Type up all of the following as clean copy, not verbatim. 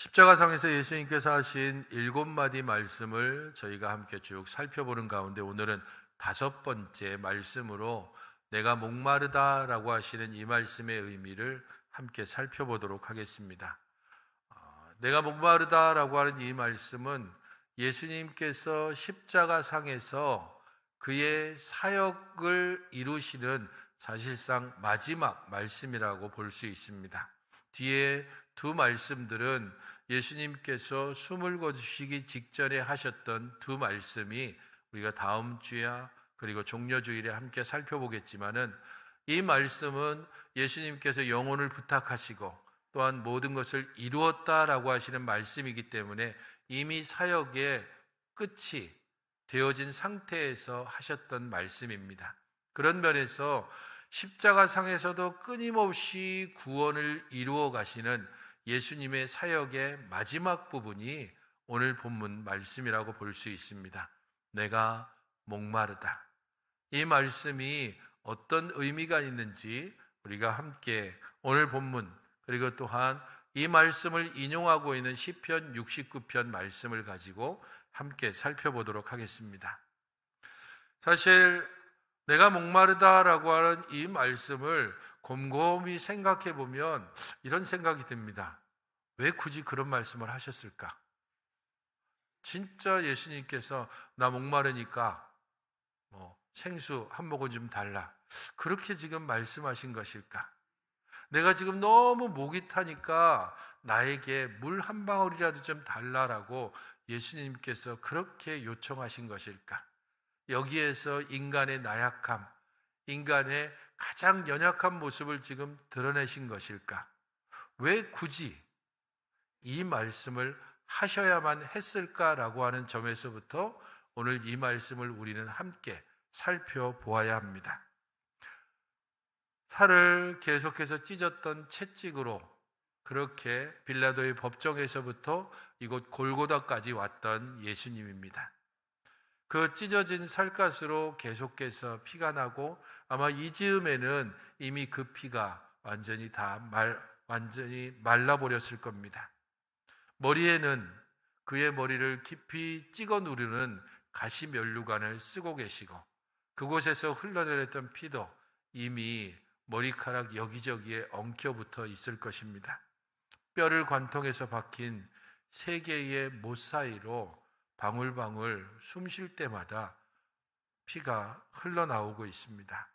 십자가상에서 예수님께서 하신 7마디 말씀을 저희가 함께 쭉 살펴보는 가운데 오늘은 5번째 말씀으로 내가 목마르다라고 하시는 이 말씀의 의미를 함께 살펴보도록 하겠습니다. 내가 목마르다라고 하는 이 말씀은 예수님께서 십자가상에서 그의 사역을 이루시는 사실상 마지막 말씀이라고 볼 수 있습니다. 뒤에 두 말씀들은 예수님께서 숨을 거두시기 직전에 하셨던 두 말씀이 우리가 다음 주야 그리고 종려주일에 함께 살펴보겠지만은 이 말씀은 예수님께서 영혼을 부탁하시고 또한 모든 것을 이루었다라고 하시는 말씀이기 때문에 이미 사역의 끝이 되어진 상태에서 하셨던 말씀입니다. 그런 면에서 십자가상에서도 끊임없이 구원을 이루어 가시는 예수님의 사역의 마지막 부분이 오늘 본문 말씀이라고 볼 수 있습니다. 내가 목마르다. 이 말씀이 어떤 의미가 있는지 우리가 함께 오늘 본문 그리고 또한 이 말씀을 인용하고 있는 시편 69편 말씀을 가지고 함께 살펴보도록 하겠습니다. 사실 내가 목마르다라고 하는 이 말씀을 곰곰이 생각해 보면 이런 생각이 듭니다. 왜 굳이 그런 말씀을 하셨을까? 진짜 예수님께서 나 목마르니까 생수 한 모금 좀 달라. 그렇게 지금 말씀하신 것일까? 내가 지금 너무 목이 타니까 나에게 물 한 방울이라도 좀 달라라고 예수님께서 그렇게 요청하신 것일까? 여기에서 인간의 나약함, 인간의 가장 연약한 모습을 지금 드러내신 것일까? 왜 굳이 이 말씀을 하셔야만 했을까라고 하는 점에서부터 오늘 이 말씀을 우리는 함께 살펴보아야 합니다. 살을 계속해서 찢었던 채찍으로 그렇게 빌라도의 법정에서부터 이곳 골고다까지 왔던 예수님입니다. 그 찢어진 살갗으로 계속해서 피가 나고 아마 이 즈음에는 이미 그 피가 완전히 말라버렸을 겁니다. 머리에는 그의 머리를 깊이 찍어 누르는 가시면류관을 쓰고 계시고 그곳에서 흘러내렸던 피도 이미 머리카락 여기저기에 엉켜붙어 있을 것입니다. 뼈를 관통해서 박힌 3개의 못 사이로 방울방울 숨 쉴 때마다 피가 흘러나오고 있습니다.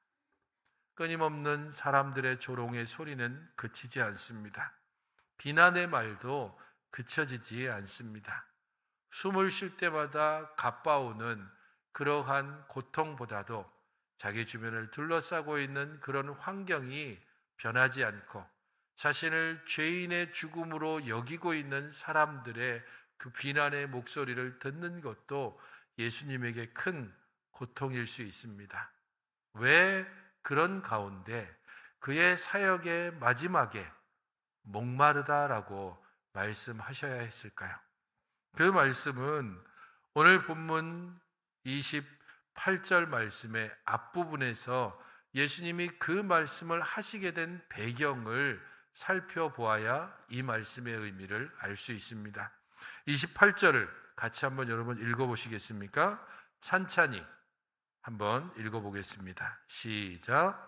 끊임없는 사람들의 조롱의 소리는 그치지 않습니다. 비난의 말도 그쳐지지 않습니다. 숨을 쉴 때마다 갓바오는 그러한 고통보다도 자기 주변을 둘러싸고 있는 그런 환경이 변하지 않고 자신을 죄인의 죽음으로 여기고 있는 사람들의 그 비난의 목소리를 듣는 것도 예수님에게 큰 고통일 수 있습니다. 왜 그런 가운데 그의 사역의 마지막에 목마르다라고 말씀하셔야 했을까요? 그 말씀은 오늘 본문 28절 말씀의 앞부분에서 예수님이 그 말씀을 하시게 된 배경을 살펴보아야 이 말씀의 의미를 알 수 있습니다. 28절을 같이 한번 여러분 읽어보시겠습니까? 찬찬히 한번 읽어보겠습니다. 시작.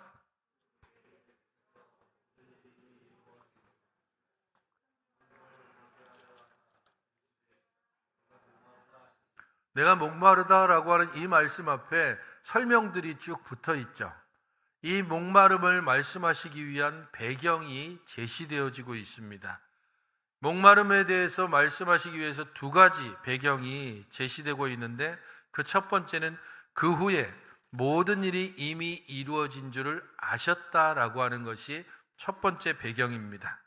내가 목마르다라고 하는 이 말씀 앞에 설명들이 쭉 붙어 있죠. 이 목마름을 말씀하시기 위한 배경이 제시되어지고 있습니다. 목마름에 대해서 말씀하시기 위해서 2가지 배경이 제시되고 있는데 그 첫 번째는 그 후에 모든 일이 이미 이루어진 줄을 아셨다라고 하는 것이 첫 번째 배경입니다.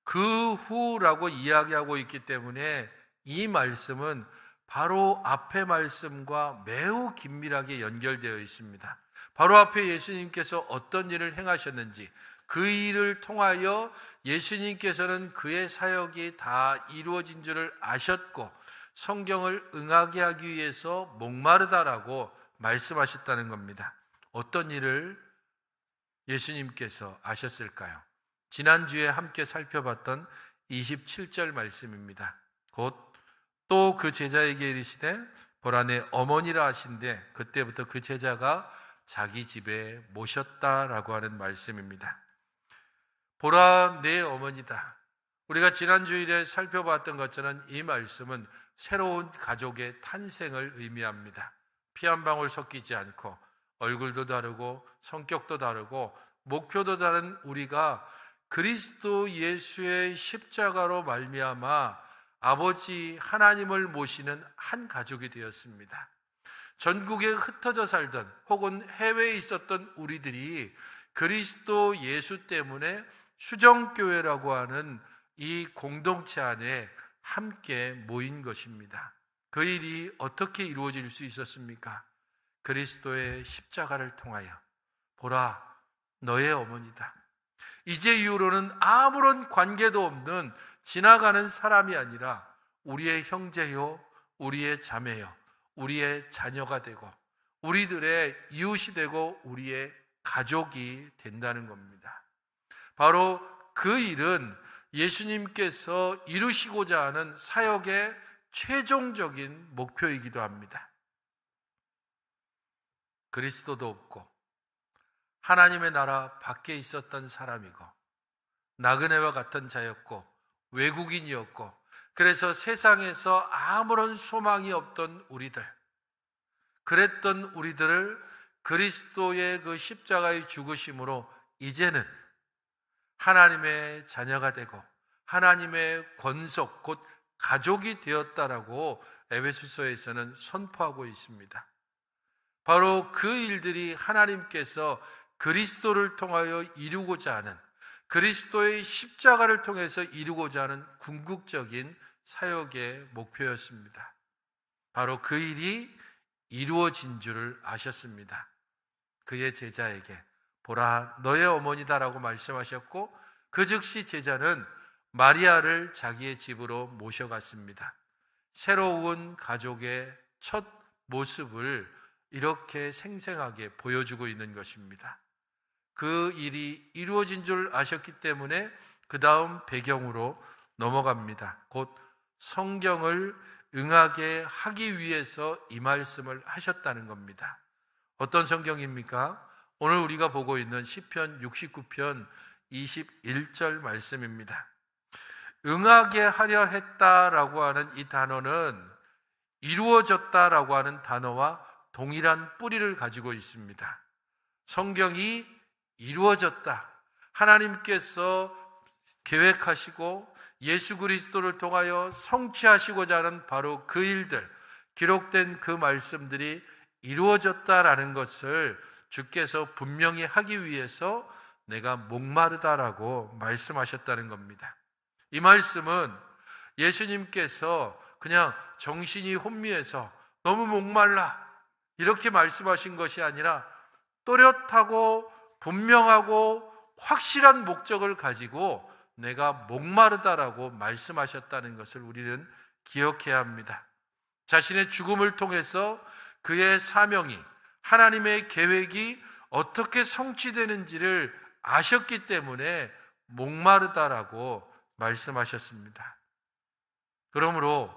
그 후라고 이야기하고 있기 때문에 이 말씀은 바로 앞의 말씀과 매우 긴밀하게 연결되어 있습니다. 바로 앞에 예수님께서 어떤 일을 행하셨는지 그 일을 통하여 예수님께서는 그의 사역이 다 이루어진 줄을 아셨고 성경을 응하게 하기 위해서 목마르다라고 말씀하셨다는 겁니다. 어떤 일을 예수님께서 아셨을까요? 지난주에 함께 살펴봤던 27절 말씀입니다. 곧 또 그 제자에게 이르시되 보라 내 어머니라 하신대 그때부터 그 제자가 자기 집에 모셨다라고 하는 말씀입니다. 보라 내 어머니다. 우리가 지난 주일에 살펴봤던 것처럼 이 말씀은 새로운 가족의 탄생을 의미합니다. 피 한 방울 섞이지 않고 얼굴도 다르고 성격도 다르고 목표도 다른 우리가 그리스도 예수의 십자가로 말미암아 아버지 하나님을 모시는 한 가족이 되었습니다. 전국에 흩어져 살던 혹은 해외에 있었던 우리들이 그리스도 예수 때문에 수정교회라고 하는 이 공동체 안에 함께 모인 것입니다. 그 일이 어떻게 이루어질 수 있었습니까? 그리스도의 십자가를 통하여 보라 너의 어머니다. 이제 이후로는 아무런 관계도 없는 지나가는 사람이 아니라 우리의 형제요, 우리의 자매요, 우리의 자녀가 되고 우리들의 이웃이 되고 우리의 가족이 된다는 겁니다. 바로 그 일은 예수님께서 이루시고자 하는 사역의 최종적인 목표이기도 합니다. 그리스도도 없고 하나님의 나라 밖에 있었던 사람이고 나그네와 같은 자였고 외국인이었고 그래서 세상에서 아무런 소망이 없던 우리들, 그랬던 우리들을 그리스도의 그 십자가의 죽으심으로 이제는 하나님의 자녀가 되고 하나님의 권속 곧 가족이 되었다라고 에베소서에서는 선포하고 있습니다. 바로 그 일들이 하나님께서 그리스도를 통하여 이루고자 하는 그리스도의 십자가를 통해서 이루고자 하는 궁극적인 사역의 목표였습니다. 바로 그 일이 이루어진 줄을 아셨습니다. 그의 제자에게 보라 너의 어머니다라고 말씀하셨고 그 즉시 제자는 마리아를 자기의 집으로 모셔갔습니다. 새로운 가족의 첫 모습을 이렇게 생생하게 보여주고 있는 것입니다. 그 일이 이루어진 줄 아셨기 때문에 그 다음 배경으로 넘어갑니다. 곧 성경을 응하게 하기 위해서 이 말씀을 하셨다는 겁니다. 어떤 성경입니까? 오늘 우리가 보고 있는 시편 69편 21절 말씀입니다. 응하게 하려 했다라고 하는 이 단어는 이루어졌다라고 하는 단어와 동일한 뿌리를 가지고 있습니다. 성경이 이루어졌다. 하나님께서 계획하시고 예수 그리스도를 통하여 성취하시고자 하는 바로 그 일들, 기록된 그 말씀들이 이루어졌다라는 것을 주께서 분명히 하기 위해서 내가 목마르다라고 말씀하셨다는 겁니다. 이 말씀은 예수님께서 그냥 정신이 혼미해서 너무 목말라 이렇게 말씀하신 것이 아니라 또렷하고 분명하고 확실한 목적을 가지고 내가 목마르다라고 말씀하셨다는 것을 우리는 기억해야 합니다. 자신의 죽음을 통해서 그의 사명이 하나님의 계획이 어떻게 성취되는지를 아셨기 때문에 목마르다라고 말씀하셨습니다. 그러므로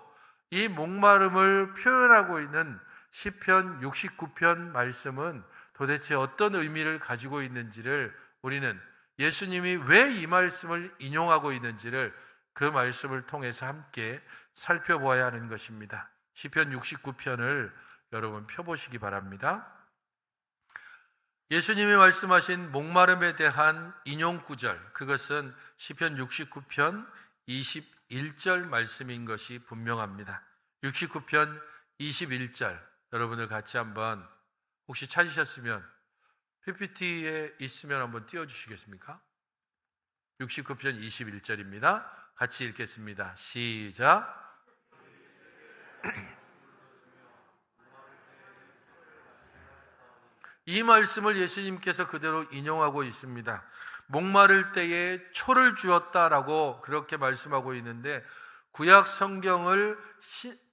이 목마름을 표현하고 있는 시편 69편 말씀은 도대체 어떤 의미를 가지고 있는지를 우리는 예수님이 왜 이 말씀을 인용하고 있는지를 그 말씀을 통해서 함께 살펴보아야 하는 것입니다. 시편 69편을 여러분 펴보시기 바랍니다. 예수님이 말씀하신 목마름에 대한 인용 구절, 그것은 시편 69편 21절 말씀인 것이 분명합니다. 69편 21절 여러분들 같이 한번 혹시 찾으셨으면 PPT에 있으면 한번 띄워주시겠습니까? 69편 21절입니다. 같이 읽겠습니다. 시작. 이 말씀을 예수님께서 그대로 인용하고 있습니다. 목마를 때에 초를 주었다라고 그렇게 말씀하고 있는데 구약 성경을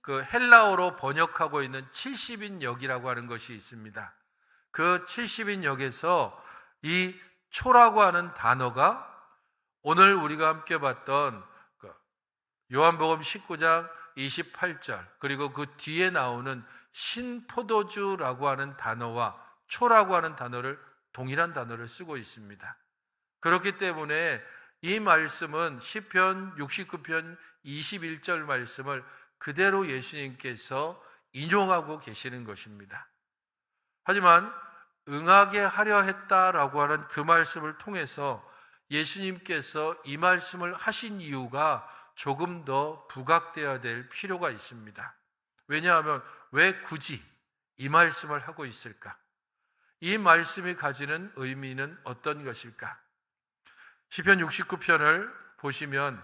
헬라어로 번역하고 있는 70인역이라고 하는 것이 있습니다. 그 70인역에서 이 초라고 하는 단어가 오늘 우리가 함께 봤던 요한복음 19장 28절 그리고 그 뒤에 나오는 신포도주라고 하는 단어와 초라고 하는 단어를 동일한 단어를 쓰고 있습니다. 그렇기 때문에 이 말씀은 시편 69편 21절 말씀을 그대로 예수님께서 인용하고 계시는 것입니다. 하지만 응하게 하려 했다라고 하는 그 말씀을 통해서 예수님께서 이 말씀을 하신 이유가 조금 더 부각되어야 될 필요가 있습니다. 왜냐하면 왜 굳이 이 말씀을 하고 있을까? 이 말씀이 가지는 의미는 어떤 것일까? 시편 69편을 보시면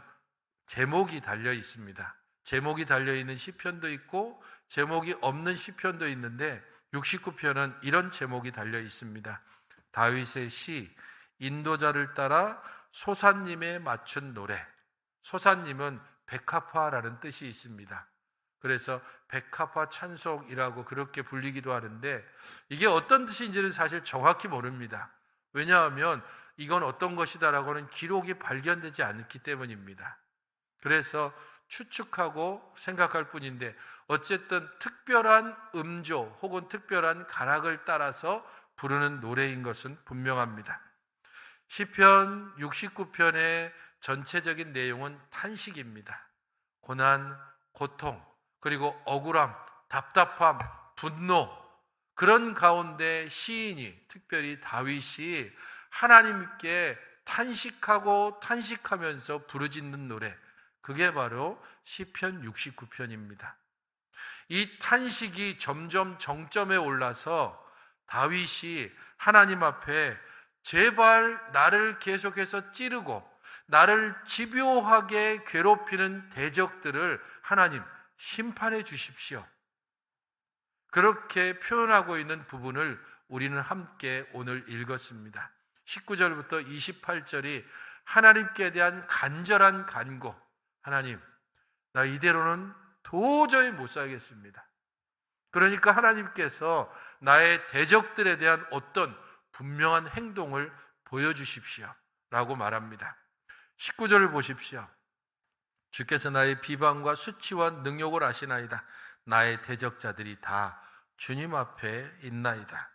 제목이 달려 있습니다. 제목이 달려 있는 시편도 있고 제목이 없는 시편도 있는데 69편은 이런 제목이 달려 있습니다. 다윗의 시, 인도자를 따라 소사님에 맞춘 노래. 소사님은 백합화라는 뜻이 있습니다. 그래서 백합화 찬송이라고 그렇게 불리기도 하는데 이게 어떤 뜻인지는 사실 정확히 모릅니다. 왜냐하면 이건 어떤 것이다라고는 기록이 발견되지 않기 때문입니다. 그래서 추측하고 생각할 뿐인데 어쨌든 특별한 음조 혹은 특별한 가락을 따라서 부르는 노래인 것은 분명합니다. 시편 69편의 전체적인 내용은 탄식입니다. 고난, 고통, 그리고 억울함, 답답함, 분노 그런 가운데 시인이 특별히 다윗이 하나님께 탄식하고 탄식하면서 부르짖는 노래 그게 바로 시편 69편입니다. 이 탄식이 점점 정점에 올라서 다윗이 하나님 앞에 제발 나를 계속해서 찌르고 나를 집요하게 괴롭히는 대적들을 하나님 심판해 주십시오. 그렇게 표현하고 있는 부분을 우리는 함께 오늘 읽었습니다. 19절부터 28절이 하나님께 대한 간절한 간구. 하나님, 나 이대로는 도저히 못 살겠습니다. 그러니까 하나님께서 나의 대적들에 대한 어떤 분명한 행동을 보여주십시오. 라고 말합니다. 19절을 보십시오. 주께서 나의 비방과 수치와 능욕을 아시나이다. 나의 대적자들이 다 주님 앞에 있나이다.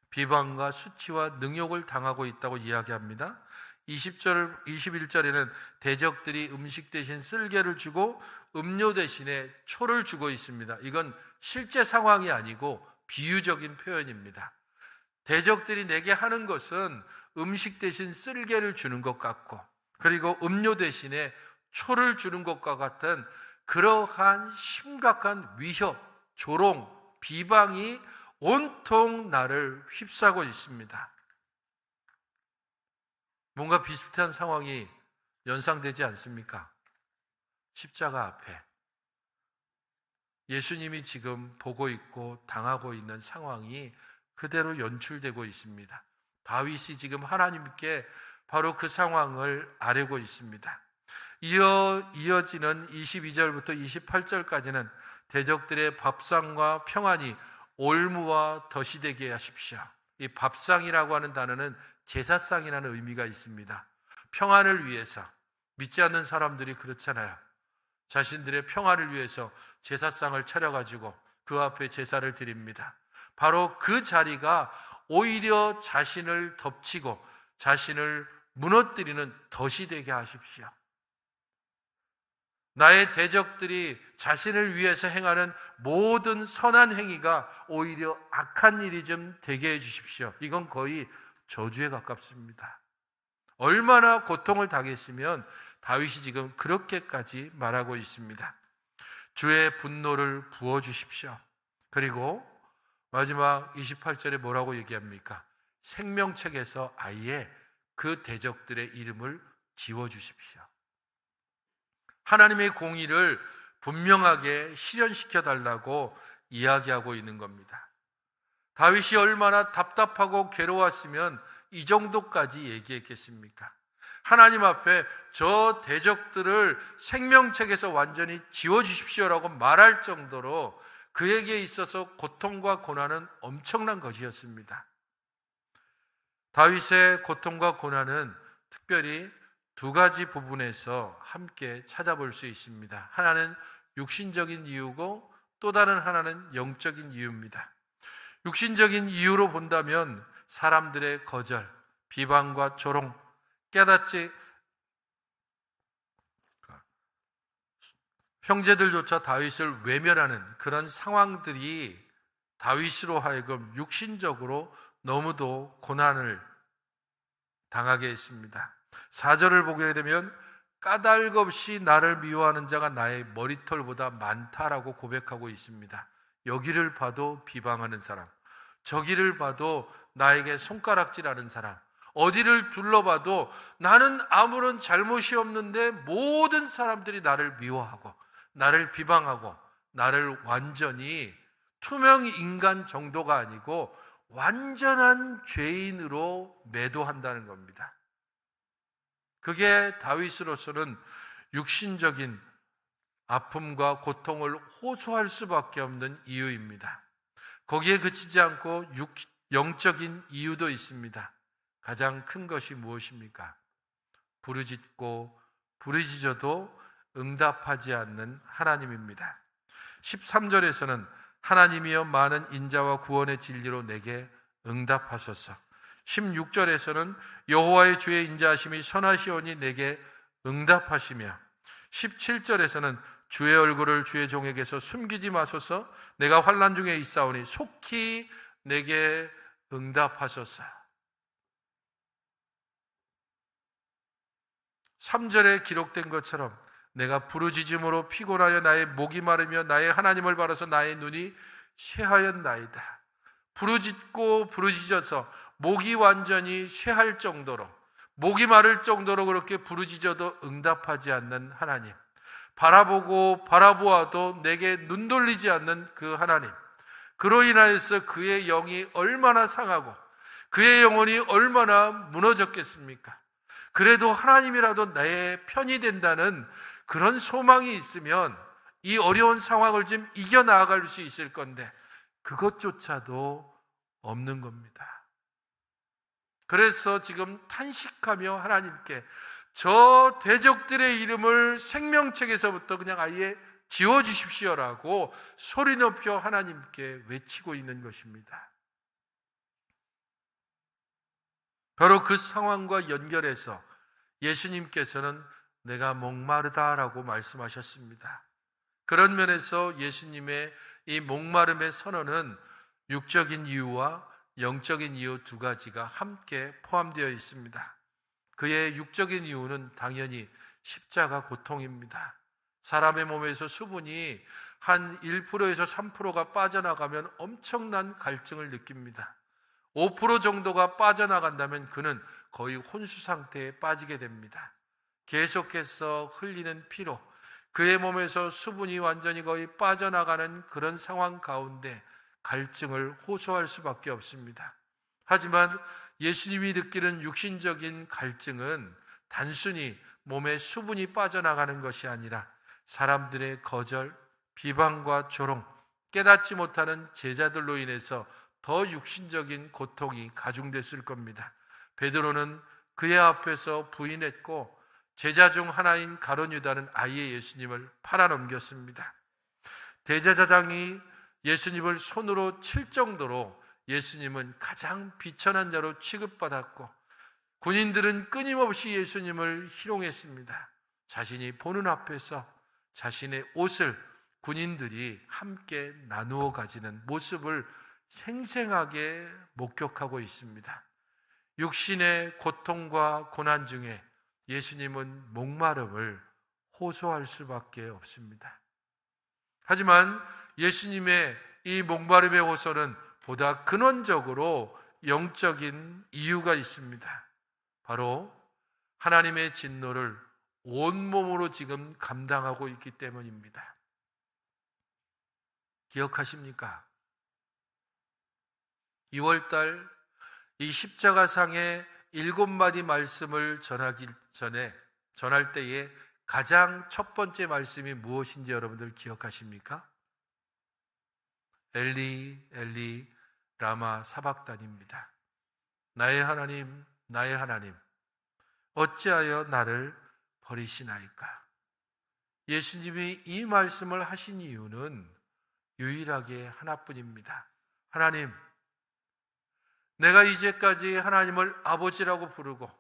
비방과 수치와 능욕을 당하고 있다고 이야기합니다. 20절, 21절에는 대적들이 음식 대신 쓸개를 주고 음료 대신에 초를 주고 있습니다. 이건 실제 상황이 아니고 비유적인 표현입니다. 대적들이 내게 하는 것은 음식 대신 쓸개를 주는 것 같고 그리고 음료 대신에 초를 주는 것과 같은 그러한 심각한 위협, 조롱, 비방이 온통 나를 휩싸고 있습니다. 뭔가 비슷한 상황이 연상되지 않습니까? 십자가 앞에 예수님이 지금 보고 있고 당하고 있는 상황이 그대로 연출되고 있습니다. 다윗이 지금 하나님께 바로 그 상황을 아뢰고 있습니다. 이어지는 22절부터 28절까지는 대적들의 밥상과 평안이 올무와 덫이 되게 하십시오. 이 밥상이라고 하는 단어는 제사상이라는 의미가 있습니다. 평안을 위해서, 믿지 않는 사람들이 그렇잖아요. 자신들의 평안을 위해서 제사상을 차려가지고 그 앞에 제사를 드립니다. 바로 그 자리가 오히려 자신을 덮치고 자신을 무너뜨리는 덫이 되게 하십시오. 나의 대적들이 자신을 위해서 행하는 모든 선한 행위가 오히려 악한 일이 좀 되게 해주십시오. 이건 거의 저주에 가깝습니다. 얼마나 고통을 당했으면 다윗이 지금 그렇게까지 말하고 있습니다. 주의 분노를 부어주십시오. 그리고 마지막 28절에 뭐라고 얘기합니까? 생명책에서 아예 그 대적들의 이름을 지워주십시오. 하나님의 공의를 분명하게 실현시켜 달라고 이야기하고 있는 겁니다. 다윗이 얼마나 답답하고 괴로웠으면 이 정도까지 얘기했겠습니까? 하나님 앞에 저 대적들을 생명책에서 완전히 지워주십시오라고 말할 정도로 그에게 있어서 고통과 고난은 엄청난 것이었습니다. 다윗의 고통과 고난은 특별히 두 가지 부분에서 함께 찾아볼 수 있습니다. 하나는 육신적인 이유고 또 다른 하나는 영적인 이유입니다. 육신적인 이유로 본다면 사람들의 거절, 비방과 조롱, 깨닫지 형제들조차 다윗을 외면하는 그런 상황들이 다윗으로 하여금 육신적으로 너무도 고난을 당하게 했습니다. 4절을 보게 되면 까닭없이 나를 미워하는 자가 나의 머리털보다 많다라고 고백하고 있습니다. 여기를 봐도 비방하는 사람, 저기를 봐도 나에게 손가락질하는 사람, 어디를 둘러봐도 나는 아무런 잘못이 없는데 모든 사람들이 나를 미워하고 나를 비방하고 나를 완전히 투명 인간 정도가 아니고 완전한 죄인으로 매도한다는 겁니다. 그게 다윗으로서는 육신적인 아픔과 고통을 호소할 수밖에 없는 이유입니다. 거기에 그치지 않고 영적인 이유도 있습니다. 가장 큰 것이 무엇입니까? 부르짖고 부르짖어도 응답하지 않는 하나님입니다. 13절에서는 하나님이여 많은 인자와 구원의 진리로 내게 응답하소서. 16절에서는 여호와의 주의 인자하심이 선하시오니 내게 응답하시며 17절에서는 주의 얼굴을 주의 종에게서 숨기지 마소서. 내가 환난 중에 있사오니 속히 내게 응답하소서. 3절에 기록된 것처럼 내가 부르짖음으로 피곤하여 나의 목이 마르며 나의 하나님을 바라서 나의 눈이 쇠하였나이다. 부르짖고 부르짖어서 목이 완전히 쇠할 정도로, 목이 마를 정도로 그렇게 부르짖어도 응답하지 않는 하나님, 바라보고 바라보아도 내게 눈 돌리지 않는 그 하나님, 그로 인하여서 그의 영이 얼마나 상하고 그의 영혼이 얼마나 무너졌겠습니까? 그래도 하나님이라도 내 편이 된다는 그런 소망이 있으면 이 어려운 상황을 좀 이겨나갈 수 있을 건데 그것조차도 없는 겁니다. 그래서 지금 탄식하며 하나님께 저 대적들의 이름을 생명책에서부터 그냥 아예 지워주십시오라고 소리 높여 하나님께 외치고 있는 것입니다. 바로 그 상황과 연결해서 예수님께서는 내가 목마르다라고 말씀하셨습니다. 그런 면에서 예수님의 이 목마름의 선언은 육적인 이유와 영적인 이유 두 가지가 함께 포함되어 있습니다. 그의 육적인 이유는 당연히 십자가 고통입니다. 사람의 몸에서 수분이 한 1%에서 3%가 빠져나가면 엄청난 갈증을 느낍니다. 5% 정도가 빠져나간다면 그는 거의 혼수 상태에 빠지게 됩니다. 계속해서 흘리는 피로 그의 몸에서 수분이 완전히 거의 빠져나가는 그런 상황 가운데 갈증을 호소할 수밖에 없습니다. 하지만 예수님이 느끼는 육신적인 갈증은 단순히 몸에 수분이 빠져나가는 것이 아니라 사람들의 거절, 비방과 조롱, 깨닫지 못하는 제자들로 인해서 더 육신적인 고통이 가중됐을 겁니다. 베드로는 그의 앞에서 부인했고 제자 중 하나인 가룟 유다는 아예 예수님을 팔아넘겼습니다. 대제사장이 예수님을 손으로 칠 정도로 예수님은 가장 비천한 자로 취급받았고 군인들은 끊임없이 예수님을 희롱했습니다. 자신이 보는 앞에서 자신의 옷을 군인들이 함께 나누어 가지는 모습을 생생하게 목격하고 있습니다. 육신의 고통과 고난 중에 예수님은 목마름을 호소할 수밖에 없습니다. 하지만 예수님의 이 목마름의 호소는 보다 근원적으로 영적인 이유가 있습니다. 바로 하나님의 진노를 온몸으로 지금 감당하고 있기 때문입니다. 기억하십니까? 2월달 이 십자가상의 7마디 말씀을 전할 때에 가장 첫 번째 말씀이 무엇인지 여러분들 기억하십니까? 엘리 엘리 라마 사박단입니다. 나의 하나님 나의 하나님 어찌하여 나를 버리시나이까? 예수님이 이 말씀을 하신 이유는 유일하게 하나뿐입니다. 하나님, 내가 이제까지 하나님을 아버지라고 부르고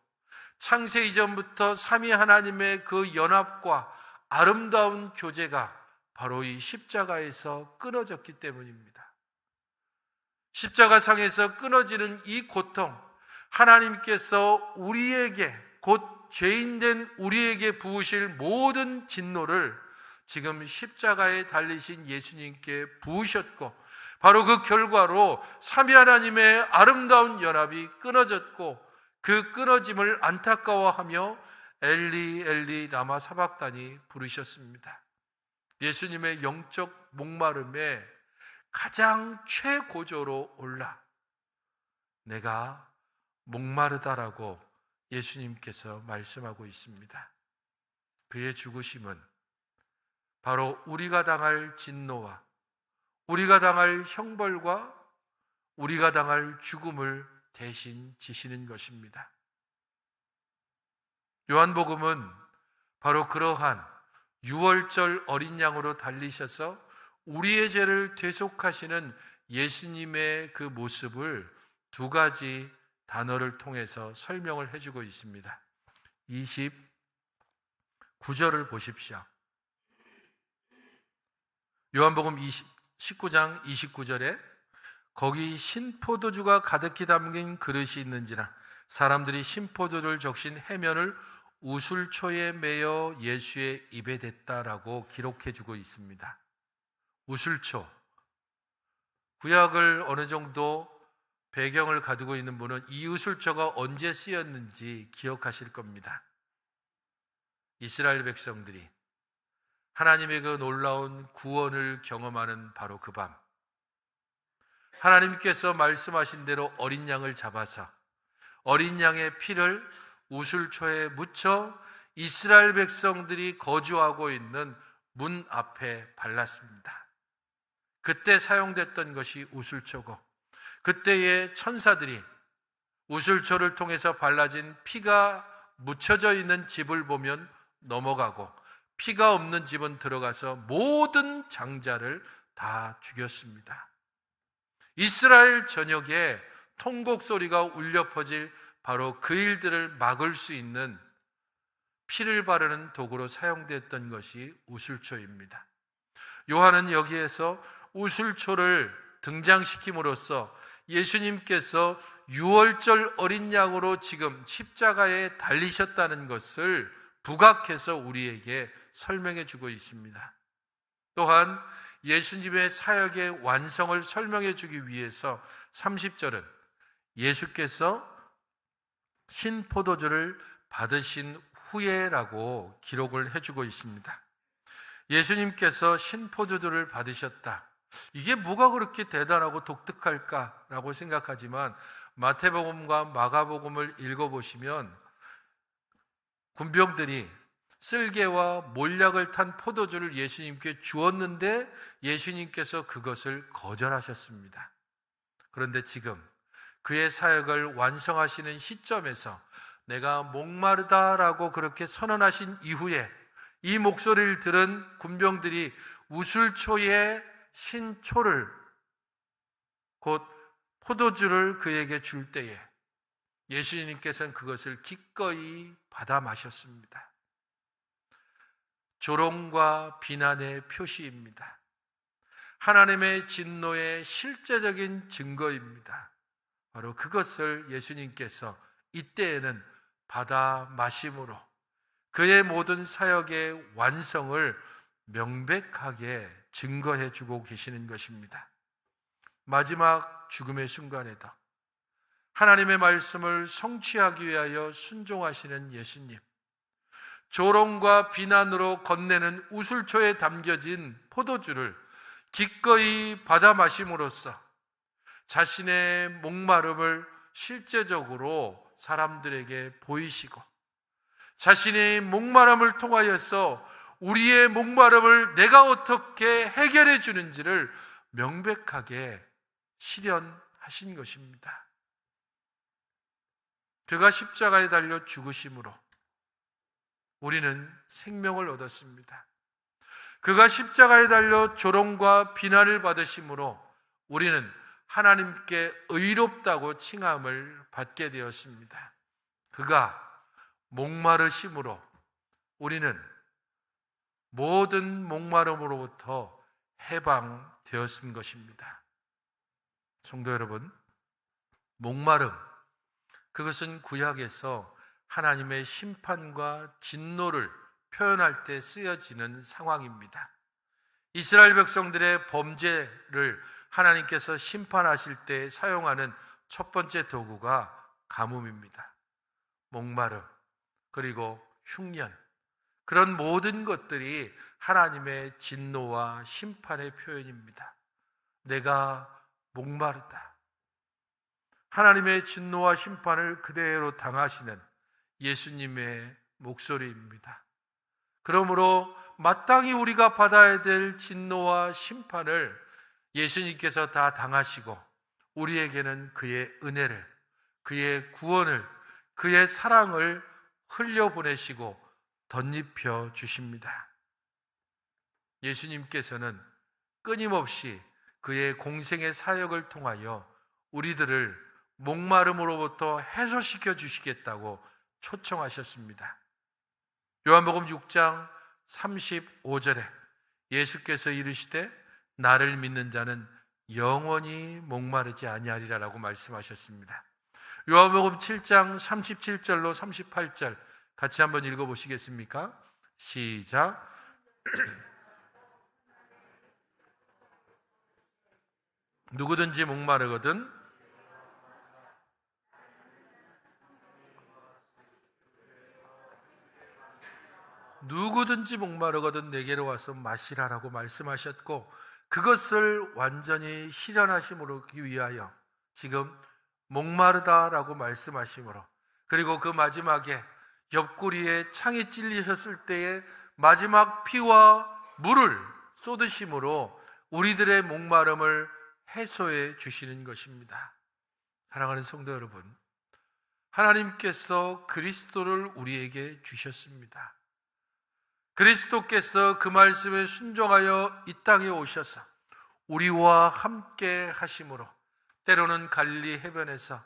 창세 이전부터 삼위 하나님의 그 연합과 아름다운 교제가 바로 이 십자가에서 끊어졌기 때문입니다. 십자가상에서 끊어지는 이 고통, 하나님께서 우리에게, 곧 죄인된 우리에게 부으실 모든 진노를 지금 십자가에 달리신 예수님께 부으셨고, 바로 그 결과로 삼위 하나님의 아름다운 연합이 끊어졌고, 그 끊어짐을 안타까워하며 엘리 엘리 라마 사박다니 부르셨습니다. 예수님의 영적 목마름에 가장 최고조로 올라 내가 목마르다라고 예수님께서 말씀하고 있습니다. 그의 죽으심은 바로 우리가 당할 진노와 우리가 당할 형벌과 우리가 당할 죽음을 대신 지시는 것입니다. 요한복음은 바로 그러한 유월절 어린 양으로 달리셔서 우리의 죄를 대속하시는 예수님의 그 모습을 두 가지 단어를 통해서 설명을 해주고 있습니다. 29절을 보십시오. 요한복음 19장 29절에 거기 신포도주가 가득히 담긴 그릇이 있는지라 사람들이 신포도주를 적신 해면을 우술초에 매어 예수의 입에 댔다라고 기록해주고 있습니다. 우술초, 구약을 어느 정도 배경을 가지고 있는 분은 이 우술초가 언제 쓰였는지 기억하실 겁니다. 이스라엘 백성들이 하나님의 그 놀라운 구원을 경험하는 바로 그 밤, 하나님께서 말씀하신 대로 어린 양을 잡아서 어린 양의 피를 우술초에 묻혀 이스라엘 백성들이 거주하고 있는 문 앞에 발랐습니다. 그때 사용됐던 것이 우술초고, 그때의 천사들이 우술초를 통해서 발라진 피가 묻혀져 있는 집을 보면 넘어가고, 피가 없는 집은 들어가서 모든 장자를 다 죽였습니다. 이스라엘 전역에 통곡 소리가 울려 퍼질 바로 그 일들을 막을 수 있는 피를 바르는 도구로 사용됐던 것이 우술초입니다. 요한은 여기에서 우술초를 등장시킴으로써 예수님께서 유월절 어린 양으로 지금 십자가에 달리셨다는 것을 부각해서 우리에게 설명해 주고 있습니다. 또한 예수님의 사역의 완성을 설명해 주기 위해서 30절은 예수께서 신포도주를 받으신 후에라고 기록을 해주고 있습니다. 예수님께서 신포도주를 받으셨다. 이게 뭐가 그렇게 대단하고 독특할까라고 생각하지만 마태복음과 마가복음을 읽어보시면 군병들이 쓸개와 몰약을 탄 포도주를 예수님께 주었는데 예수님께서 그것을 거절하셨습니다. 그런데 지금 그의 사역을 완성하시는 시점에서 내가 목마르다라고 그렇게 선언하신 이후에 이 목소리를 들은 군병들이 우술초에 신초를, 곧 포도주를 그에게 줄 때에 예수님께서는 그것을 기꺼이 받아 마셨습니다. 조롱과 비난의 표시입니다. 하나님의 진노의 실제적인 증거입니다. 바로 그것을 예수님께서 이때에는 받아 마심으로 그의 모든 사역의 완성을 명백하게 증거해 주고 계시는 것입니다. 마지막 죽음의 순간에도 하나님의 말씀을 성취하기 위하여 순종하시는 예수님, 조롱과 비난으로 건네는 우술초에 담겨진 포도주를 기꺼이 받아 마심으로써 자신의 목마름을 실제적으로 사람들에게 보이시고, 자신의 목마름을 통하여서 우리의 목마름을 내가 어떻게 해결해 주는지를 명백하게 실현하신 것입니다. 그가 십자가에 달려 죽으심으로 우리는 생명을 얻었습니다. 그가 십자가에 달려 조롱과 비난을 받으심으로 우리는 하나님께 의롭다고 칭함을 받게 되었습니다. 그가 목마르심으로 우리는 모든 목마름으로부터 해방되었은 것입니다. 성도 여러분, 목마름, 그것은 구약에서 하나님의 심판과 진노를 표현할 때 쓰여지는 상황입니다. 이스라엘 백성들의 범죄를 하나님께서 심판하실 때 사용하는 첫 번째 도구가 가뭄입니다. 목마름, 그리고 흉년, 그런 모든 것들이 하나님의 진노와 심판의 표현입니다. 내가 목마르다. 하나님의 진노와 심판을 그대로 당하시는 예수님의 목소리입니다. 그러므로 마땅히 우리가 받아야 될 진노와 심판을 예수님께서 다 당하시고 우리에게는 그의 은혜를, 그의 구원을, 그의 사랑을 흘려보내시고 덧입혀 주십니다. 예수님께서는 끊임없이 그의 공생의 사역을 통하여 우리들을 목마름으로부터 해소시켜 주시겠다고 초청하셨습니다. 요한복음 6장 35절에 예수께서 이르시되 나를 믿는 자는 영원히 목마르지 아니하리라라고 말씀하셨습니다. 요한복음 7장 37절로 38절 같이 한번 읽어보시겠습니까? 시작. 누구든지 목마르거든 내게로 와서 마시라라고 말씀하셨고, 그것을 완전히 실현하심으로 위하여 지금 목마르다라고 말씀하심으로, 그리고 그 마지막에 옆구리에 창이 찔리셨을 때에 마지막 피와 물을 쏟으심으로 우리들의 목마름을 해소해 주시는 것입니다. 사랑하는 성도 여러분, 하나님께서 그리스도를 우리에게 주셨습니다. 그리스도께서 그 말씀에 순종하여 이 땅에 오셔서 우리와 함께 하심으로 때로는 갈릴리 해변에서,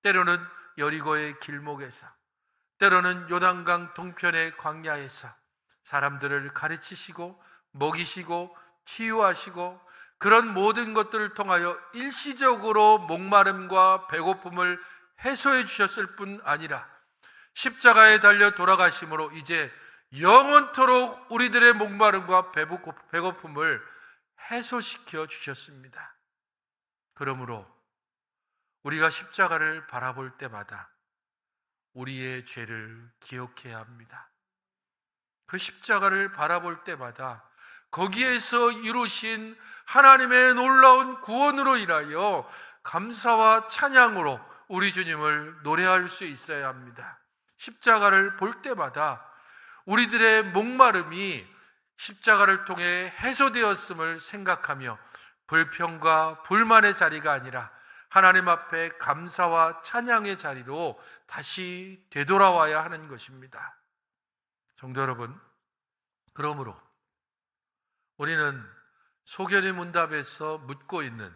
때로는 여리고의 길목에서, 때로는 요단강 동편의 광야에서 사람들을 가르치시고 먹이시고 치유하시고 그런 모든 것들을 통하여 일시적으로 목마름과 배고픔을 해소해 주셨을 뿐 아니라 십자가에 달려 돌아가심으로 이제 영원토록 우리들의 목마름과 배고픔을 해소시켜 주셨습니다. 그러므로 우리가 십자가를 바라볼 때마다 우리의 죄를 기억해야 합니다. 그 십자가를 바라볼 때마다 거기에서 이루신 하나님의 놀라운 구원으로 인하여 감사와 찬양으로 우리 주님을 노래할 수 있어야 합니다. 십자가를 볼 때마다 우리들의 목마름이 십자가를 통해 해소되었음을 생각하며 불평과 불만의 자리가 아니라 하나님 앞에 감사와 찬양의 자리로 다시 되돌아와야 하는 것입니다. 성도 여러분, 그러므로 우리는 소견의 문답에서 묻고 있는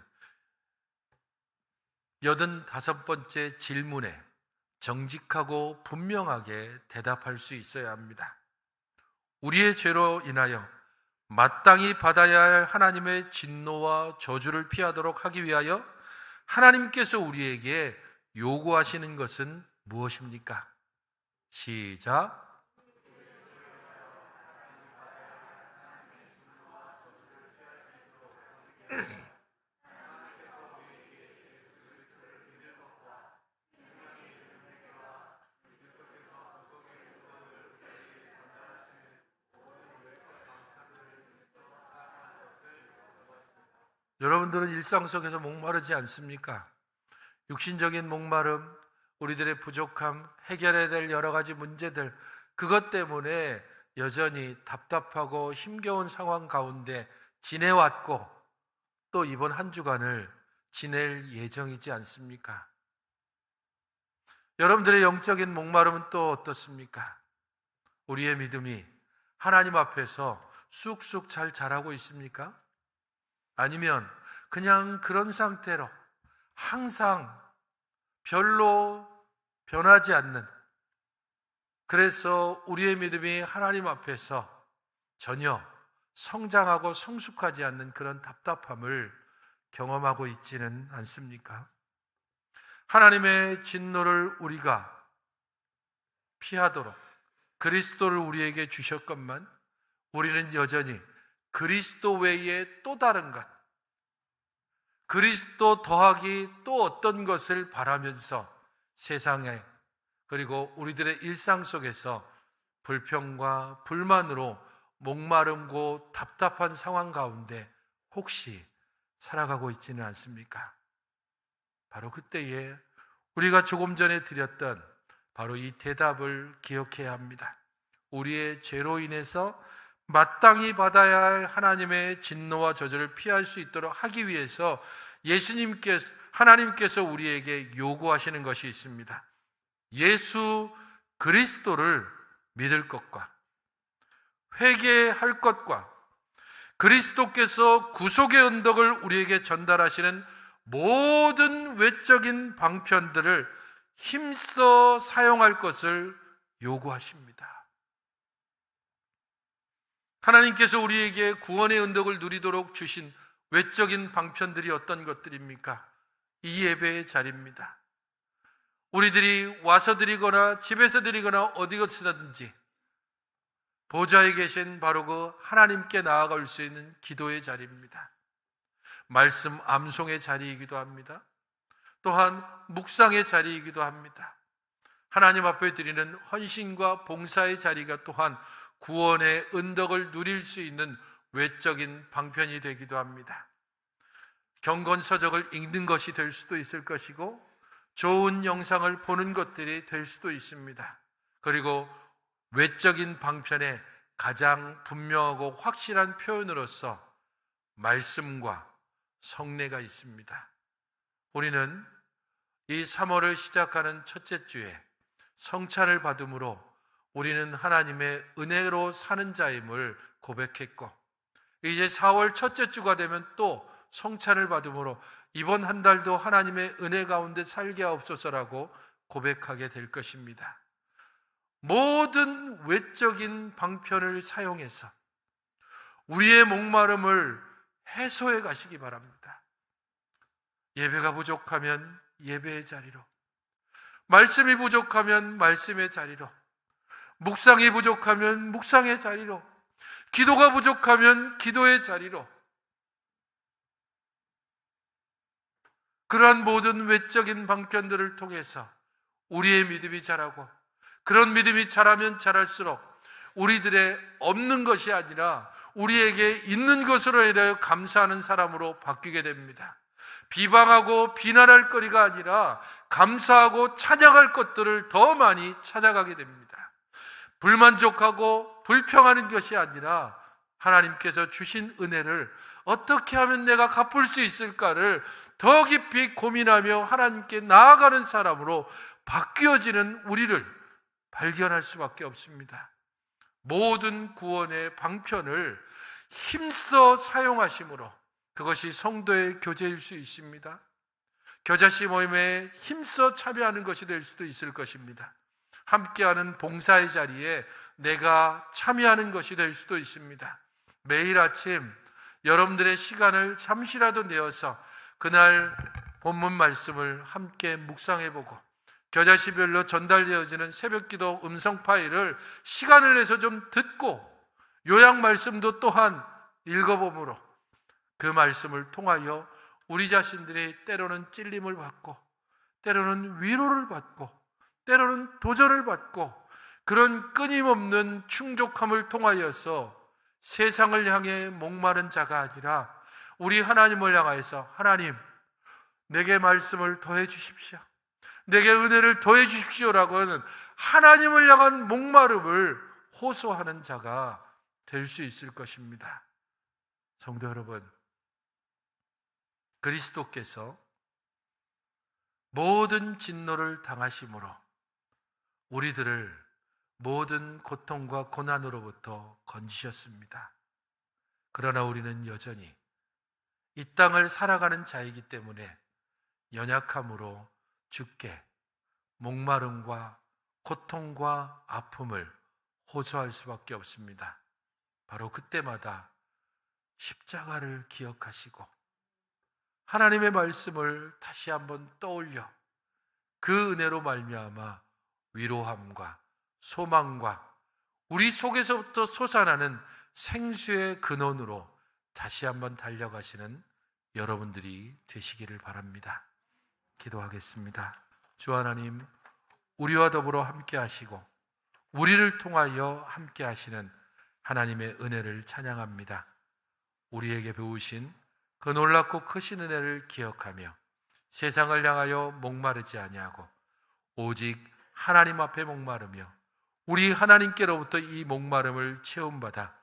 85번째 질문에 정직하고 분명하게 대답할 수 있어야 합니다. 우리의 죄로 인하여 마땅히 받아야 할 하나님의 진노와 저주를 피하도록 하기 위하여 하나님께서 우리에게 요구하시는 것은 무엇입니까? 시작. 여러분들은 일상 속에서 목마르지 않습니까? 육신적인 목마름, 우리들의 부족함, 해결해야 될 여러 가지 문제들, 그것 때문에 여전히 답답하고 힘겨운 상황 가운데 지내왔고 또 이번 한 주간을 지낼 예정이지 않습니까? 여러분들의 영적인 목마름은 또 어떻습니까? 우리의 믿음이 하나님 앞에서 쑥쑥 잘 자라고 있습니까? 아니면 그냥 그런 상태로 항상 별로 변하지 않는, 그래서 우리의 믿음이 하나님 앞에서 전혀 성장하고 성숙하지 않는 그런 답답함을 경험하고 있지는 않습니까? 하나님의 진노를 우리가 피하도록 그리스도를 우리에게 주셨건만 우리는 여전히 그리스도 외에 또 다른 것, 그리스도 더하기 또 어떤 것을 바라면서 세상에, 그리고 우리들의 일상 속에서 불평과 불만으로 목마름고 답답한 상황 가운데 혹시 살아가고 있지는 않습니까? 바로 그때에 우리가 조금 전에 드렸던 바로 이 대답을 기억해야 합니다. 우리의 죄로 인해서 마땅히 받아야 할 하나님의 진노와 저주를 피할 수 있도록 하기 위해서 하나님께서 우리에게 요구하시는 것이 있습니다. 예수 그리스도를 믿을 것과 회개할 것과 그리스도께서 구속의 언덕을 우리에게 전달하시는 모든 외적인 방편들을 힘써 사용할 것을 요구하십니다. 하나님께서 우리에게 구원의 언덕을 누리도록 주신 외적인 방편들이 어떤 것들입니까? 이 예배의 자리입니다. 우리들이 와서 드리거나 집에서 드리거나 어디서든지 보좌에 계신 바로 그 하나님께 나아갈 수 있는 기도의 자리입니다. 말씀 암송의 자리이기도 합니다. 또한 묵상의 자리이기도 합니다. 하나님 앞에 드리는 헌신과 봉사의 자리가 또한 구원의 은덕을 누릴 수 있는 외적인 방편이 되기도 합니다. 경건서적을 읽는 것이 될 수도 있을 것이고 좋은 영상을 보는 것들이 될 수도 있습니다. 그리고 외적인 방편의 가장 분명하고 확실한 표현으로서 말씀과 성례가 있습니다. 우리는 이 3월을 시작하는 첫째 주에 성찬을 받음으로 우리는 하나님의 은혜로 사는 자임을 고백했고, 이제 4월 첫째 주가 되면 또 성찬을 받음으로 이번 한 달도 하나님의 은혜 가운데 살게 하옵소서라고 고백하게 될 것입니다. 모든 외적인 방편을 사용해서 우리의 목마름을 해소해 가시기 바랍니다. 예배가 부족하면 예배의 자리로, 말씀이 부족하면 말씀의 자리로, 묵상이 부족하면 묵상의 자리로, 기도가 부족하면 기도의 자리로, 그러한 모든 외적인 방편들을 통해서 우리의 믿음이 자라고, 그런 믿음이 자라면 자랄수록 우리들의 없는 것이 아니라 우리에게 있는 것으로 인하여 감사하는 사람으로 바뀌게 됩니다. 비방하고 비난할 거리가 아니라 감사하고 찬양할 것들을 더 많이 찾아가게 됩니다. 불만족하고 불평하는 것이 아니라 하나님께서 주신 은혜를 어떻게 하면 내가 갚을 수 있을까를 더 깊이 고민하며 하나님께 나아가는 사람으로 바뀌어지는 우리를 발견할 수밖에 없습니다. 모든 구원의 방편을 힘써 사용하심으로 그것이 성도의 교제일 수 있습니다. 겨자씨 모임에 힘써 참여하는 것이 될 수도 있을 것입니다. 함께하는 봉사의 자리에 내가 참여하는 것이 될 수도 있습니다. 매일 아침 여러분들의 시간을 잠시라도 내어서 그날 본문 말씀을 함께 묵상해보고 겨자씨별로 전달되어지는 새벽기도 음성 파일을 시간을 내서 좀 듣고 요약 말씀도 또한 읽어보므로 그 말씀을 통하여 우리 자신들이 때로는 찔림을 받고 때로는 위로를 받고 때로는 도전을 받고 그런 끊임없는 충족함을 통하여서 세상을 향해 목마른 자가 아니라 우리 하나님을 향하여서 하나님 내게 말씀을 더해 주십시오, 내게 은혜를 더해 주십시오라고 하는 하나님을 향한 목마름을 호소하는 자가 될 수 있을 것입니다. 성도 여러분, 그리스도께서 모든 진노를 당하심으로 우리들을 모든 고통과 고난으로부터 건지셨습니다. 그러나 우리는 여전히 이 땅을 살아가는 자이기 때문에 연약함으로 죽게 목마름과 고통과 아픔을 호소할 수밖에 없습니다. 바로 그때마다 십자가를 기억하시고 하나님의 말씀을 다시 한번 떠올려 그 은혜로 말미암아 위로함과 소망과 우리 속에서부터 솟아나는 생수의 근원으로 다시 한번 달려가시는 여러분들이 되시기를 바랍니다. 기도하겠습니다. 주 하나님, 우리와 더불어 함께 하시고 우리를 통하여 함께 하시는 하나님의 은혜를 찬양합니다. 우리에게 배우신 그 놀랍고 크신 은혜를 기억하며 세상을 향하여 목마르지 아니하고 오직 하나님 앞에 목마르며 우리 하나님께로부터 이 목마름을 체험받아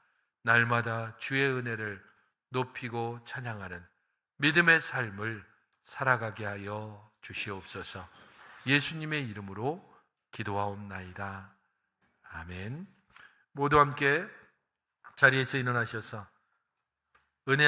날마다 주의 은혜를 높이고 찬양하는 믿음의 삶을 살아가게 하여 주시옵소서. 예수님의 이름으로 기도하옵나이다. 아멘. 모두 함께 자리에서 일어나셔서